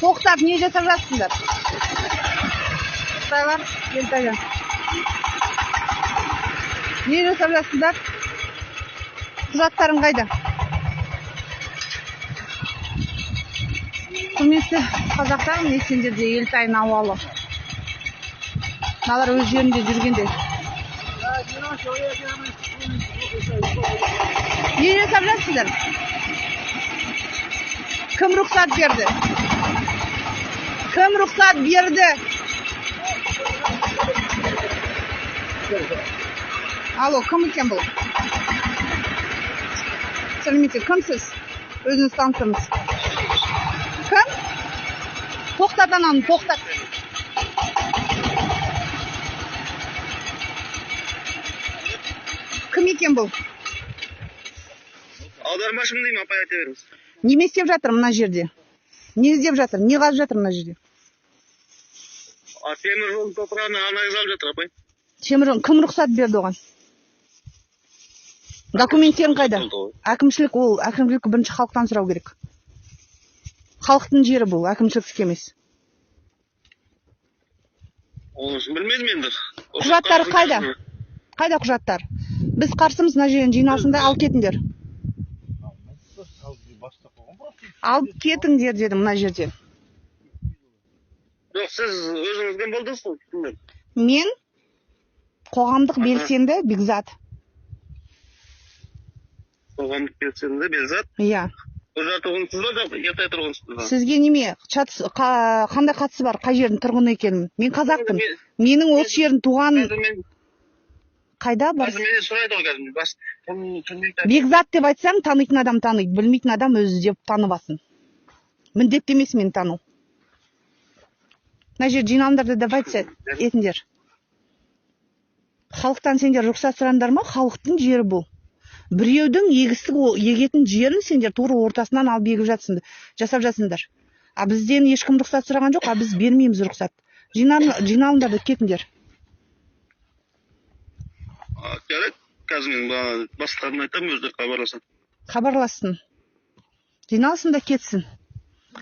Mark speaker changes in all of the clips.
Speaker 1: Тоқтап, не жасап жатсыңдар? Қытайлар, Елтайжан. Не жасап жатсыңдар? Құжаттарың қайда? Құрметті қазақтар, міне сендерде Елтай науалы. Мыналар өз жерінде жүргенде. Не жасап жатсыңдар? Кім рұқсат берді? Кім рұқсат берді? Алло, кім екен бұл? Сәлеметсіз, кімсіз? Өзіңіз таныстырыңыз. Кім? Тоқтат ананы, тоқтат. Кім екен бұл?
Speaker 2: Аудармашымын деймін, апай айта беріңіз.
Speaker 1: Неме істеп жатыр мына жерде? Не іздеп жатыр? Не қазып жатыр мына жерде?
Speaker 2: Темір жолдың топырағына анализ алып жатыр, апай.
Speaker 1: Темір жол, кім рұқсат берді оған? Документтерің қайда? Әкімшілік, ол әкімшілік бірінші халықтан сұрау керек. Халықтың жері бұл, әкімшілік емес.
Speaker 2: Онысын білмедім енді.
Speaker 1: Құжаттар қайда? Қайда құжаттар? Біз қарсымыз, мына жерден жиналсында алып кетіңдер. Алып кетіңдер дедім мына жерден.
Speaker 2: Жоқ, сіз өзіңізбен болдыңыз ғой.
Speaker 1: Мен қоғамдық белсенді Бекзат.
Speaker 2: Қоғамдық белсенді Бекзат?
Speaker 1: Иә.
Speaker 2: Өзі тұрғынсыз ба, жоқ, ертай тұрғынсыз ба?
Speaker 1: Сізге неме? Қандай қатысы бар? Қай жердің тұрғыны екенмін? Мен қазақпын. Менің осы жердің туған қайда бар?
Speaker 2: Менен сұрайды ғой қазір.
Speaker 1: Бекзат деп айтсаң, танитын адам таниды, білмейтін адам өзі деп таныбасын. Міндетті емес мені тану. Мына жер жиналыңдар давайте етіңдер. Халықтан сендер рұқсат сұраңдар ма? Халықтың жері бұл. Біреудің егетін жерін сендер тура ортасынан алып егіп жасап жатсыңдар. А бізден ешкім рұқсат сұраған жоқ, а біз бермейміз рұқсат. Жиналыңдар да кетіңдер.
Speaker 2: Жарайды, қазір мен басқаларын айтамын, өздері хабарласады.
Speaker 1: Хабарласын. Жиналсын да кетсін.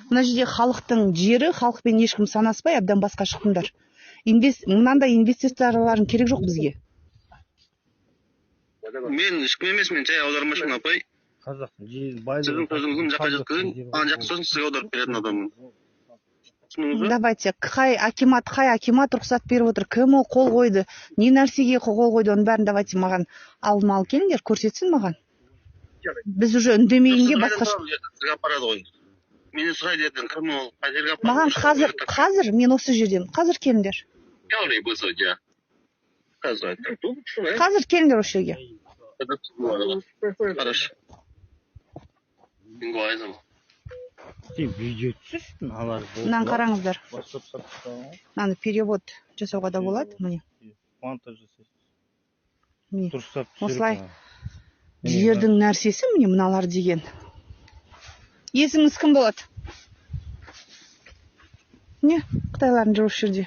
Speaker 1: Мына жерде халықтың жері, халықпен ешкім санаспай, әбден басқа шықтыңдар. Мынандай инвестицияларын керек жоқ бізге.
Speaker 2: Мен ешкім емес, мен жай аудармашымын, апай. Сіздің сөзіңіздің жаққа жеткізген, жақсы сөзін сізге аударып беретін адаммын.
Speaker 1: Давайте, қай акимат рұқсат беріп отыр, кім ол қол қойды, не нәрсеге қол қойды, оның бәрін давайте маған алдын келіңдер, көрсетсін маған. Біз уже үндемейінге басқа
Speaker 2: Мені сұрайды ертең, кім ол, қай жерге апарады?
Speaker 1: Маған қазір, мен осы жерден, қазір келіңдер. Қазір келіңдер осы жерге.
Speaker 2: Хорошо.
Speaker 1: Мынаны қараңыздар. Мынаны перевод жасауға да болады, міне. Осылай жердің нәрсесі, міне мыналар деген. Есіміңіз кім болады? Не? Қытайлардың жүріп жерде.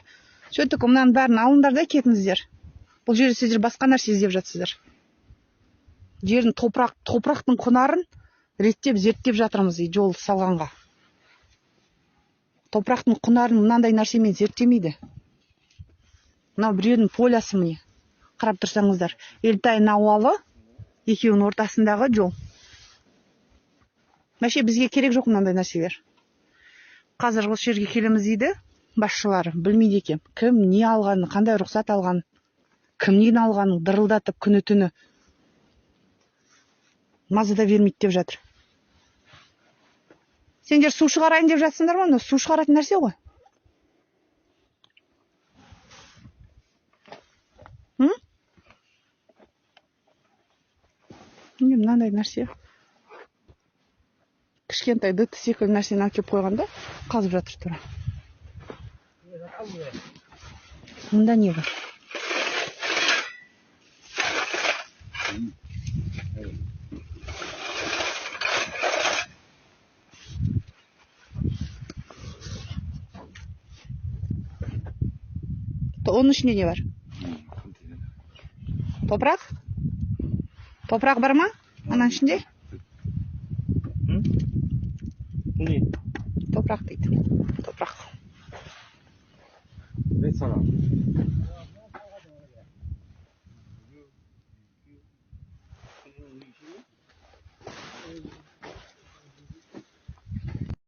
Speaker 1: Сөйтіп, мынаның бәрін алыңдар да кетіңіздер. Бұл жерде сіздер басқа нәрсе іздеп жатсыздар. Жердің топырақтың құнарын реттеп, зерттеп жатырмыз жол салғанға. Топырақтың құнарын мынандай нәрсемен зерттемейді. Мынау біреудің полясы міне. Қарап тұрсаңыздар. Елтай науалы екеуінің ортасындағы жол. Мәше бізге керек жоқ мынандай нәрселер. Қазір осы жерге келеміз дейді, басшылары білмейді екен. Кім не алғанын, қандай рұқсат алғанын, кімнен алғанын дырылдатып күні түні мазада бермейді деп жатыр. Сендер су шығарайын деп жатсыңдар ма? Су шығаратын нәрсе ғой. Мынандай нәрсе. Кішкентай дыт секілді нәрсені әкеп қойғанда қазып жатыр тұра. Мұнда не бар? Onun içinde ne var? Toprak? Toprak бар ма? Ананың ішінде?
Speaker 3: Ne?
Speaker 1: Toprak дейді. Toprak.
Speaker 3: Ne sana?